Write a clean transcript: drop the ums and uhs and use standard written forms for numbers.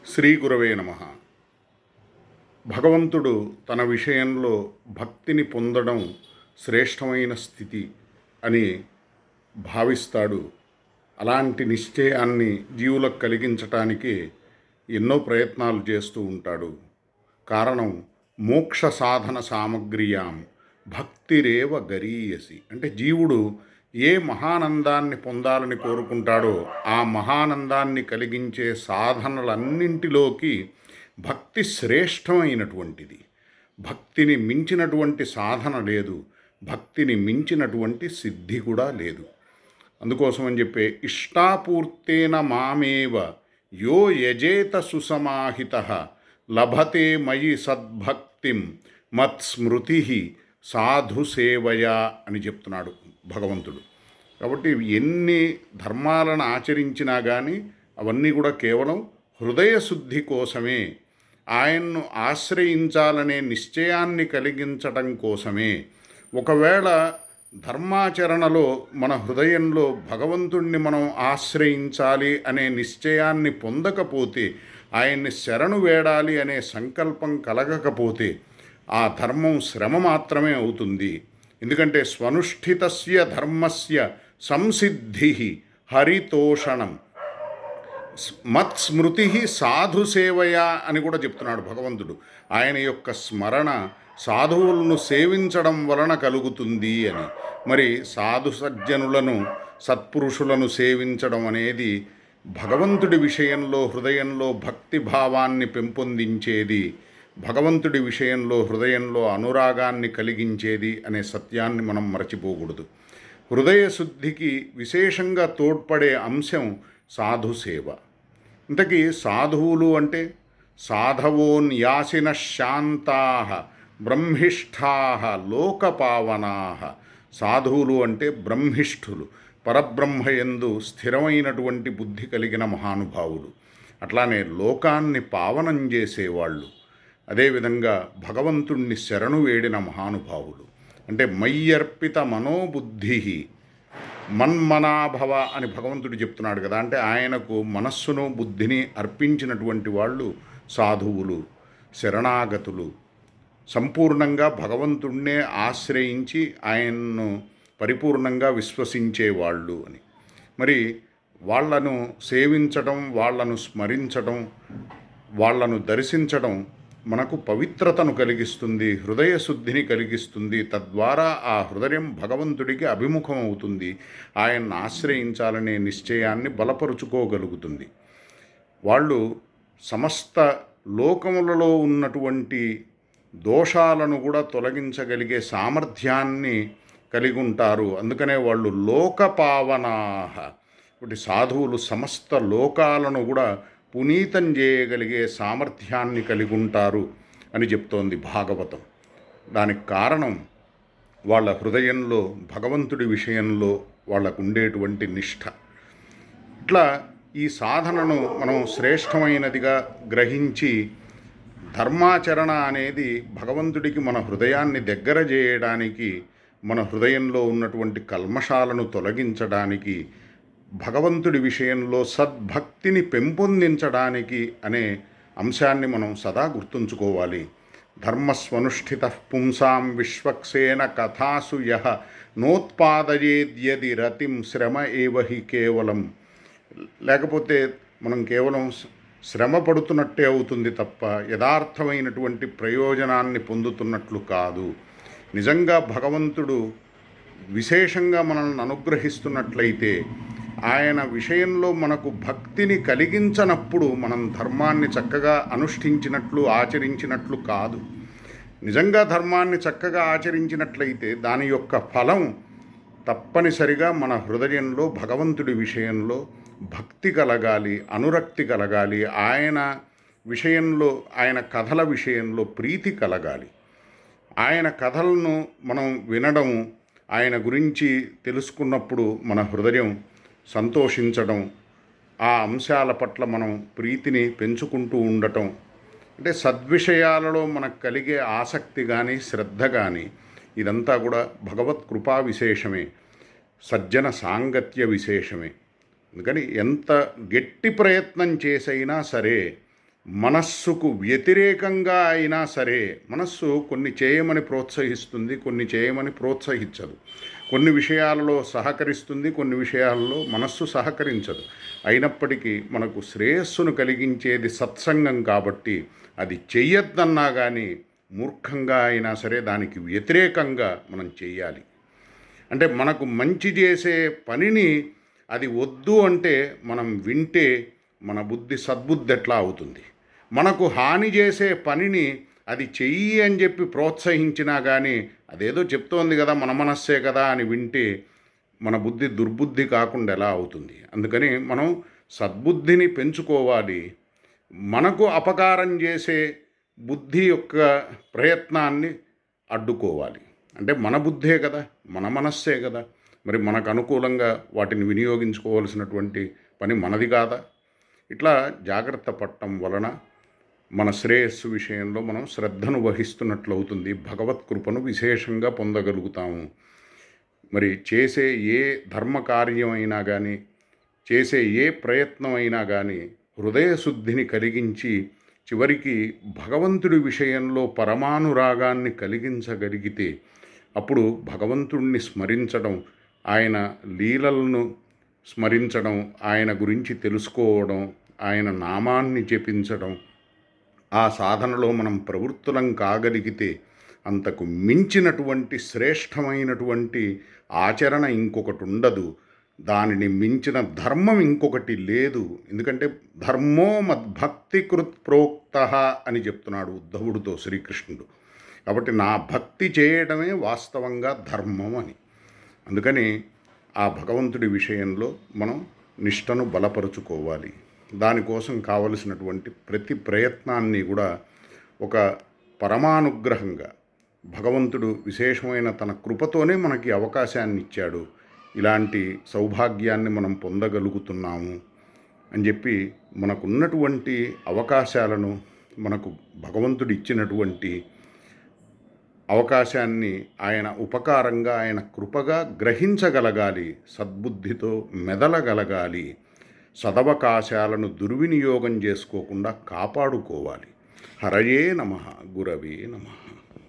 శ్రీ గురవే నమః. భగవంతుడు తన విషయంలో భక్తిని పొందడం శ్రేష్టమైన స్థితి అని భావిస్తాడు. అలాంటి నిశ్చయాన్ని జీవులకు కలిగించటానికి ఎన్నో ప్రయత్నాలు చేస్తూ ఉంటాడు. కారణం మోక్ష సాధన సామగ్రియాం భక్తిరేవ గరీయసి. అంటే జీవుడు ఏ మహానందాన్ని పొందాలని కోరుకుంటాడో ఆ మహానందాన్ని కలిగించే సాధనలన్నింటిలోకి భక్తి శ్రేష్టమైనటువంటిది. భక్తిని మించినటువంటి సాధన లేదు, భక్తిని మించినటువంటి సిద్ధి కూడా లేదు. అందుకోసమని చెప్పే ఇష్టాపూర్తేన మామేవ యో యజేత సుసమాహిత లభతే మయి సద్భక్తిం మత్స్మృతి సాధు సేవయా అని చెప్తున్నాడు భగవంతుడు. కాబట్టి ఎన్ని ధర్మాలను ఆచరించినా కానీ అవన్నీ కూడా కేవలం హృదయశుద్ధి కోసమే, ఆయన్ను ఆశ్రయించాలనే నిశ్చయాన్ని కలిగించటం కోసమే. ఒకవేళ ధర్మాచరణలో మన హృదయంలో భగవంతుణ్ణి మనం ఆశ్రయించాలి అనే నిశ్చయాన్ని పొందకపోతే, ఆయన్ని శరణు వేడాలి అనే సంకల్పం కలగకపోతే ఆ ధర్మం శ్రమ మాత్రమే అవుతుంది. ఎందుకంటే స్వనుష్ఠితస్య ధర్మస్య సంసిద్ధి హరితోషణం మత్స్మృతి సాధు సేవయా అని కూడా చెప్తున్నాడు భగవంతుడు. ఆయన యొక్క స్మరణ సాధువులను సేవించడం వలన కలుగుతుంది అని. మరి సాధు సజ్జనులను సత్పురుషులను సేవించడం అనేది భగవంతుడి విషయంలో హృదయంలో భక్తి భావాన్ని పెంపొందించేది, భగవంతుడి విషయంలో హృదయంలో అనురాగాన్ని కలిగించేది అనే సత్యాన్ని మనం మరచిపోకూడదు. హృదయశుద్ధికి విశేషంగా తోడ్పడే అంశం సాధు సేవ. ఇంతకీ సాధువులు అంటే సాధవోన్యాసిన శాంతా బ్రహ్మిష్ఠా లోకపావనా. సాధువులు అంటే బ్రహ్మిష్ఠులు, పరబ్రహ్మయందు స్థిరమైనటువంటి బుద్ధి కలిగిన మహానుభావులు. అట్లానే లోకాన్ని పావనం చేసేవాళ్ళు, అదేవిధంగా భగవంతుణ్ణి శరణు వేడిన మహానుభావులు. అంటే మయ్యర్పిత మనోబుద్ధి మన్మనాభవ అని భగవంతుడు చెప్తున్నాడు కదా. అంటే ఆయనకు మనస్సును బుద్ధిని అర్పించినటువంటి వాళ్ళు సాధువులు, శరణాగతులు, సంపూర్ణంగా భగవంతుణ్ణే ఆశ్రయించి ఆయన్ను పరిపూర్ణంగా విశ్వసించేవాళ్ళు అని. మరి వాళ్లను సేవించడం, వాళ్లను స్మరించడం, వాళ్లను దర్శించడం మనకు పవిత్రతను కలిగిస్తుంది, హృదయశుద్ధిని కలిగిస్తుంది. తద్వారా ఆ హృదయం భగవంతుడికి అభిముఖం అవుతుంది, ఆయన్ని ఆశ్రయించాలనే నిశ్చయాన్ని బలపరుచుకోగలుగుతుంది. వాళ్ళు సమస్త లోకములలో ఉన్నటువంటి దోషాలను కూడా తొలగించగలిగే సామర్థ్యాన్ని కలిగి ఉంటారు. అందుకనే వాళ్ళు లోకపావనాహ. ఇప్పుడు సాధువులు సమస్త లోకాలను కూడా పునీతం చేయగలిగే సామర్థ్యాన్ని కలిగి ఉంటారు అని చెప్తోంది భాగవతం. దానికి కారణం వాళ్ళ హృదయంలో భగవంతుడి విషయంలో వాళ్ళకు ఉండేటువంటి నిష్ఠ. ఇట్లా ఈ సాధనను మనం శ్రేష్టమైనదిగా గ్రహించి ధర్మాచరణ అనేది భగవంతుడికి మన హృదయాన్ని దగ్గర చేయడానికి, మన హృదయంలో ఉన్నటువంటి కల్మషాలను తొలగించడానికి, భగవంతుడి విషయంలో సద్భక్తిని పెంపొందించడానికి అనే అంశాన్ని మనం సదా గుర్తుంచుకోవాలి. ధర్మస్వనుష్ఠిత పుంసాం విశ్వక్సేన కథాసు యః నోత్పాదయేద్యది రతిం శ్రమ ఏవహి కేవలం. లేకపోతే మనం కేవలం శ్రమ పడుతున్నట్టే అవుతుంది తప్ప యథార్థమైనటువంటి ప్రయోజనాన్ని పొందుతున్నట్లు కాదు. నిజంగా భగవంతుడు విశేషంగా మనల్ని అనుగ్రహిస్తున్నట్లయితే, ఆయన విషయంలో మనకు భక్తిని కలిగించనప్పుడు మనం ధర్మాన్ని చక్కగా అనుష్ఠించినట్లు ఆచరించినట్లు కాదు. నిజంగా ధర్మాన్ని చక్కగా ఆచరించినట్లయితే దాని యొక్క ఫలం తప్పనిసరిగా మన హృదయంలో భగవంతుడి విషయంలో భక్తి కలగాలి, అనురక్తి కలగాలి, ఆయన విషయంలో, ఆయన కథల విషయంలో ప్రీతి కలగాలి. ఆయన కథలను మనం వినడం, ఆయన గురించి తెలుసుకున్నప్పుడు మన హృదయం సంతోషించడం, ఆ అంశాల పట్ల మనం ప్రీతిని పెంచుకుంటూ ఉండటం, అంటే సద్విషయాలలో మనకు కలిగే ఆసక్తి కానీ శ్రద్ధ కానీ ఇదంతా కూడా భగవత్ కృపా విశేషమే, సజ్జన సాంగత్య విశేషమే. అందుకని ఎంత గట్టి ప్రయత్నం చేసైనా సరే మనస్సుకు వ్యతిరేకంగా అయినా సరే, మనస్సు కొన్ని చేయమని ప్రోత్సహిస్తుంది, కొన్ని చేయమని ప్రోత్సహించదు. కొన్ని విషయాలలో సహకరిస్తుంది, కొన్ని విషయాలలో మనస్సు సహకరించదు. అయినప్పటికీ మనకు శ్రేయస్సును కలిగించేది సత్సంగం కాబట్టి అది చెయ్యొద్దన్నా కానీ మూర్ఖంగా అయినా సరే దానికి వ్యతిరేకంగా మనం చెయ్యాలి. అంటే మనకు మంచి చేసే పనిని అది వద్దు అంటే మనం వింటే మన బుద్ధి సద్బుద్ధి ఎట్లా అవుతుంది? మనకు హాని చేసే పనిని అది చెయ్యి అని చెప్పి ప్రోత్సహించినా కానీ అదేదో చెప్తోంది కదా, మన మనస్సే కదా అని వింటే మన బుద్ధి దుర్బుద్ధి కాకుండా ఎలా అవుతుంది? అందుకని మనం సద్బుద్ధిని పెంచుకోవాలి. మనకు అపకారం చేసే బుద్ధి యొక్క ప్రయత్నాన్ని అడ్డుకోవాలి. అంటే మన బుద్ధే కదా, మన మనస్సే కదా, మరి మనకు అనుకూలంగా వాటిని వినియోగించుకోవాల్సినటువంటి పని మనది కాదా? ఇట్లా జాగ్రత్త పడటం వలన మన శ్రేయస్సు విషయంలో మనం శ్రద్ధను వహిస్తున్నట్లు అవుతుంది. భగవత్ కృపను విశేషంగా పొందగలుగుతాము. మరి చేసే ఏ ధర్మకార్యం అయినా కానీ, చేసే ఏ ప్రయత్నం అయినా కానీ హృదయశుద్ధిని కలిగించి చివరికి భగవంతుడి విషయంలో పరమానురాగాన్ని కలిగించగలిగితే అప్పుడు భగవంతుణ్ణి స్మరించడం, ఆయన లీలలను స్మరించడం, ఆయన గురించి తెలుసుకోవడం, ఆయన నామాన్ని జపించడం, ఆ సాధనలో మనం ప్రవృత్తులం కాగలిగితే అంతకు మించినటువంటి శ్రేష్టమైనటువంటి ఆచరణ ఇంకొకటి ఉండదు. దానిని మించిన ధర్మం ఇంకొకటి లేదు. ఎందుకంటే ధర్మో మద్భక్తి కృత్ ప్రోక్త అని చెప్తున్నాడు ఉద్ధవుడితో శ్రీకృష్ణుడు. కాబట్టి నా భక్తి చేయడమే వాస్తవంగా ధర్మం అని. అందుకని ఆ భగవంతుడి విషయంలో మనం నిష్టను బలపరుచుకోవాలి. దానికోసం కావలసినటువంటి ప్రతి ప్రయత్నాన్ని కూడా ఒక పరమానుగ్రహంగా భగవంతుడు విశేషమైన తన కృపతోనే మనకి అవకాశాన్ని ఇచ్చాడు. ఇలాంటి సౌభాగ్యాన్ని మనం పొందగలుగుతున్నాము అని చెప్పి మనకున్నటువంటి అవకాశాలను, మనకు భగవంతుడు ఇచ్చినటువంటి అవకాశాన్ని ఆయన ఉపకారంగా, ఆయన కృపగా గ్రహించగలగాలి, సద్బుద్ధితో మెదలగలగాలి, సదవకాశాలను దుర్వినియోగం చేసుకోకుండా కాపాడుకోవాలి. హరయే నమః, గురవే నమః.